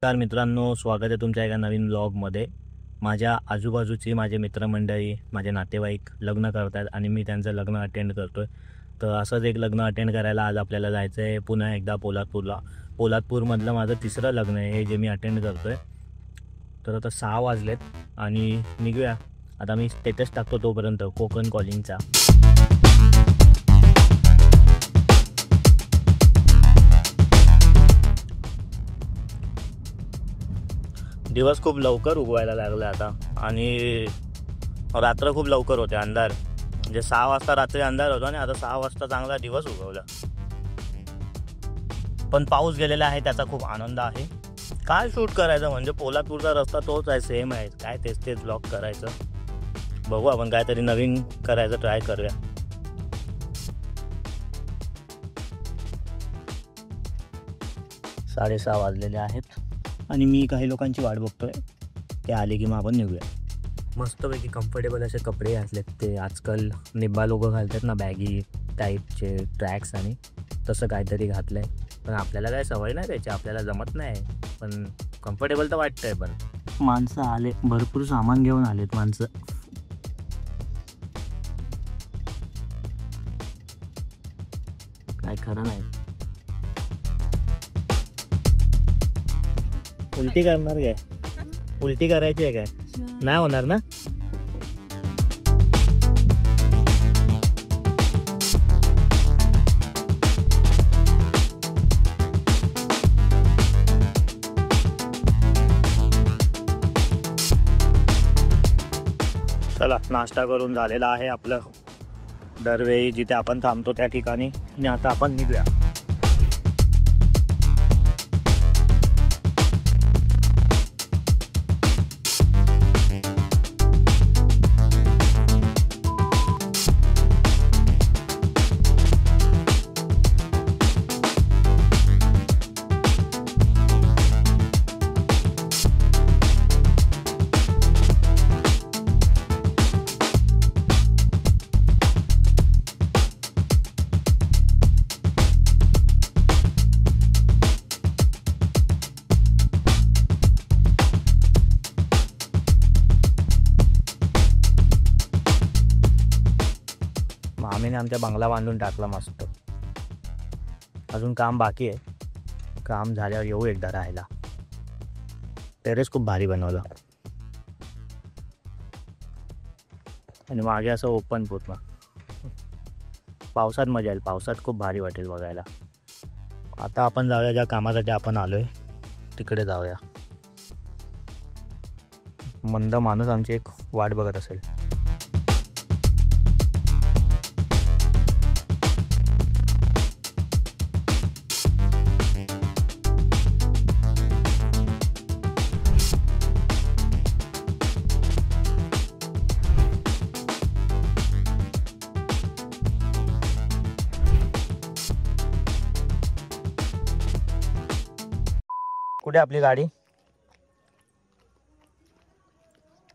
नमस्कार मित्रांनो, स्वागत आहे तुमच्या एका नवीन ब्लॉगमध्ये. माझ्या आजूबाजूची माझे मित्रमंडळी, माझे नातेवाईक लग्न करतात आणि मी त्यांचं लग्न अटेंड करतो आहे. तर असंच एक लग्न अटेंड करायला आज आपल्याला जायचं आहे पुन्हा एकदा पोलादपूरला. पोलादपूरमधलं माझं तिसरं लग्न आहे हे जे मी अटेंड करतो आहे. तर आता 6 वाजलेत आणि निघूया. आता मी स्टेटस टाकतो तोपर्यंत कोकण कॉलिंगचा. दिवस खूप लवकर उगवायला लागला आता आणि रात्र खूप लवकर होते. अंधार म्हणजे 6 वाजता रात्री अंधार होतो आणि आता 6 वाजता चांगला दिवस उगवला. पण पाऊस गेलेला आहे त्याचा खूप आनंद आहे. काय शूट करायचं म्हणजे पोलादपूरचा रस्ता तोच आहे, सेम आहे, काय तेच ब्लॉग करायचं. बघू आपण काहीतरी नवीन करायचं ट्राय करूया. साडेसहा वाजलेले आहेत आणि मी काही लोकांची वाट बघतोय. ते आले की मग आपण निघूया. मस्तपैकी कम्फर्टेबल असे कपडे घातलेत. ते आजकाल निब्बा लोक घालतात ना, बॅगी टाईपचे ट्रॅक्स आणि तसं काहीतरी घातलं आहे. पण आपल्याला काय सवय नाही त्याची, आपल्याला जमत नाही. पण कम्फर्टेबल तर वाटतंय. पण माणसं आले, भरपूर सामान घेऊन आलेत माणसं. काय खरं नाही. उलटी करणार काय? उलटी करायची आहे काय? नाही होणार ना? चला, नाश्ता करून झालेला आहे आपलं. दरवेळी जिथे आपण थांबतो त्या ठिकाणी. आणि आता आपण निघूया. मामीने आमच्या बंगला बांधून टाकला मस्त. अजून काम बाकी आहे. काम झाल्यावर येऊ एकदा राहायला. टेरेस खूप भारी बनवलं आणि मागे असं ओपन पूर्ण. पावसात मजा येईल. पावसात खूप भारी वाटेल बघायला. आता आपण जाऊया ज्या कामासाठी आपण आलोय तिकडे जाऊया. मंद माणूस आमची एक वाट बघत असेल. कुठे आपली गाडी?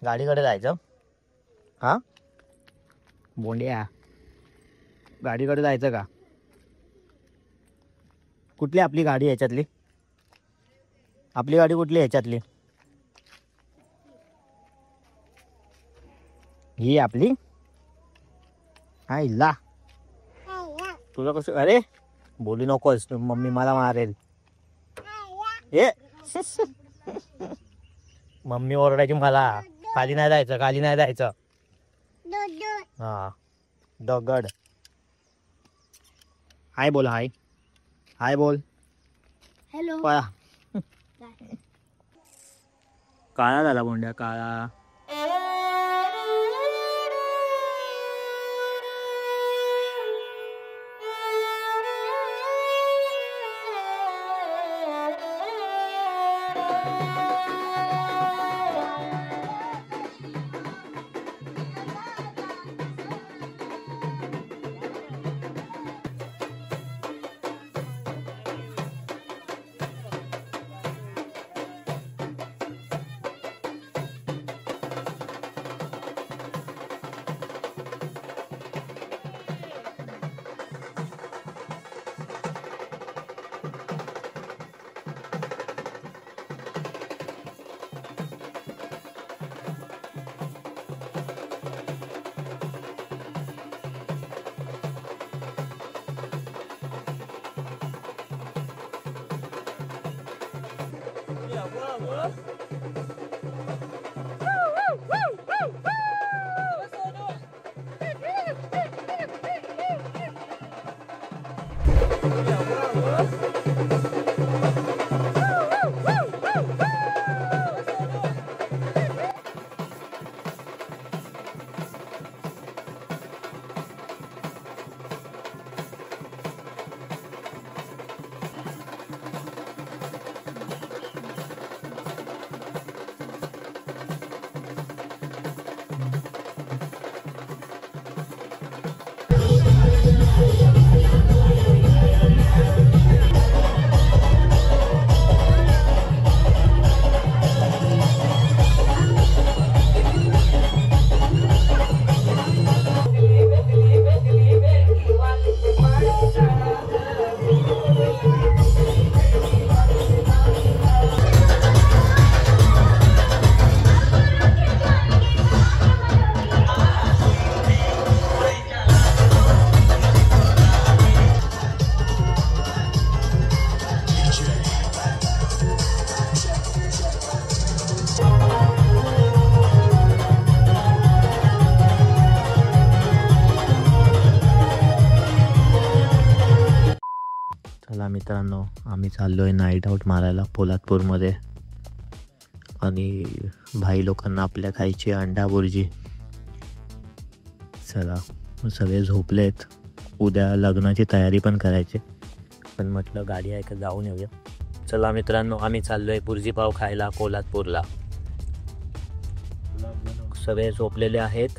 गाडीकडे जायचं. हां बोंड्या, गाडीकडे जायचं का? कुठली आपली गाडी ह्याच्यातली? आपली गाडी कुठली ह्याच्यातली? ही आपली? हा इल्ला तुझं कसं? अरे बोलू नकोस, मम्मी मला मारेल. ए मम्मी ओरडायची मला. खाली नाही जायचं, खाली नाही जायचं. हा दगड. हाय बोल. हाय हाय बोल. हॅलो. काळा झाला बोंड्या, काळा. चला मित्रांनो, आम्ही चाललो आहे नाईट आऊट मारायला पोलादपूरमध्ये. आणि भाई लोकांना आपल्या खायची अंडा बुर्जी. चला, सगळे झोपलेत. उद्या लग्नाची तयारी पण करायची, पण म्हटलं गाडी आहे का जाऊन येऊया. चला मित्रांनो, आम्ही चाललो आहे बुर्जी पाव खायला पोलादपूरला. सगळे झोपलेले आहेत.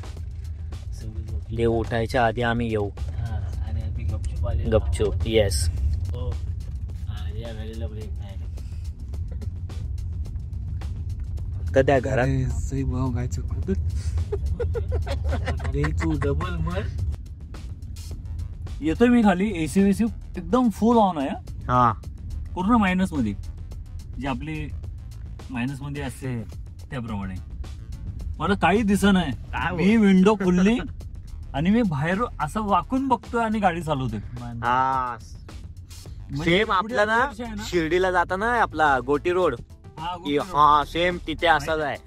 ते उठायच्या आधी आम्ही येऊ. गपचूप. येस. त्या घरात येतोय मी खाली. एसी वेसी एकदम फुल ऑन आहे. हा, पूर्ण मायनस मध्ये, जे आपली मायनस मध्ये असते त्याप्रमाणे. मला काही दिसत नाही. मी विंडो खुलली आणि मी बाहेर असं वाकून बघतोय आणि गाडी चालवतोय. सेम आपला ना शिर्डीला जाताना आपला गोटी रोड. हा, सेम तिथे असाच आहे.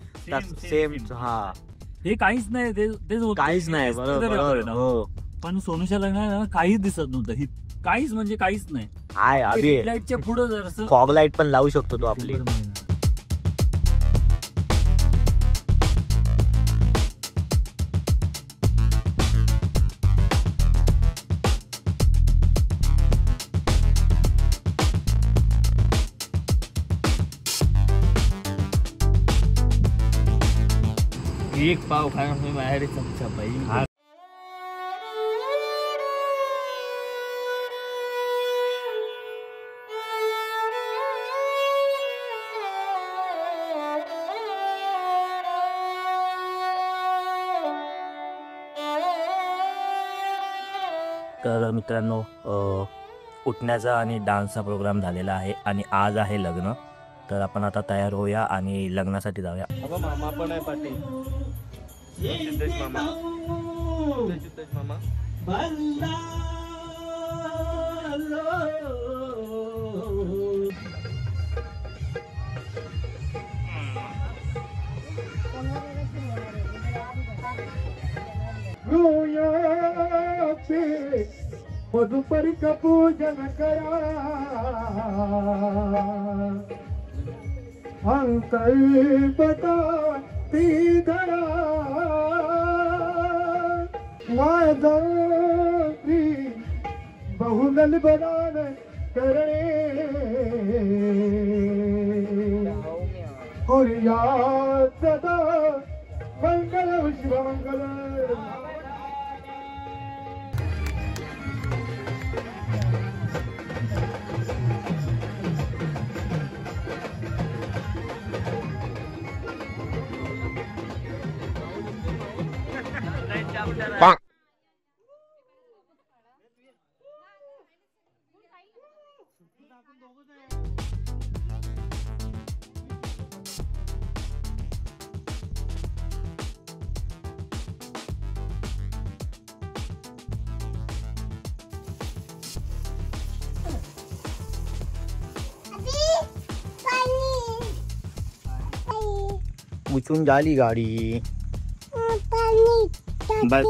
सेम. हा, हे काहीच नाही. काहीच नाही. बरोबर. हो, पण सोनूच्या लग्नाला काहीच दिसत नव्हतं. काहीच म्हणजे काहीच नाही. आहे लाईटच्या पुढे जर फॉग लाईट पण लावू शकतो तो आपली. एक पाव खाना मी बाहेर चमचा पाहिजे. तर मित्रांनो, उठण्याचा आणि डान्सचा प्रोग्राम झालेला आहे आणि आज आहे लग्न. तर आपण आता तयार होऊया आणि लग्नासाठी जाऊया. मामा पण आहे पाटील. सिद्धेश मामा. मधुपरी का पूजन करा, अंतरी बता ती धरा, वादरी बहुदल बदान करे और याद सदा मंगल शिव मंगल. बुचून झाली गाडी. बस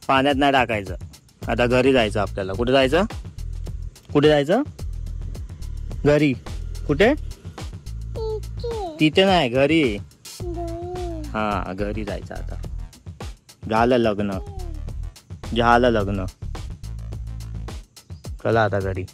पाण्यात नाही टाकायचं. आता घरी जायचं आपल्याला. कुठे जायचं? कुठे जायचं? घरी. कुठे? तिथे नाही, घरी. हा घरी जायचं आता. झालं लग्न. चला आता घरी.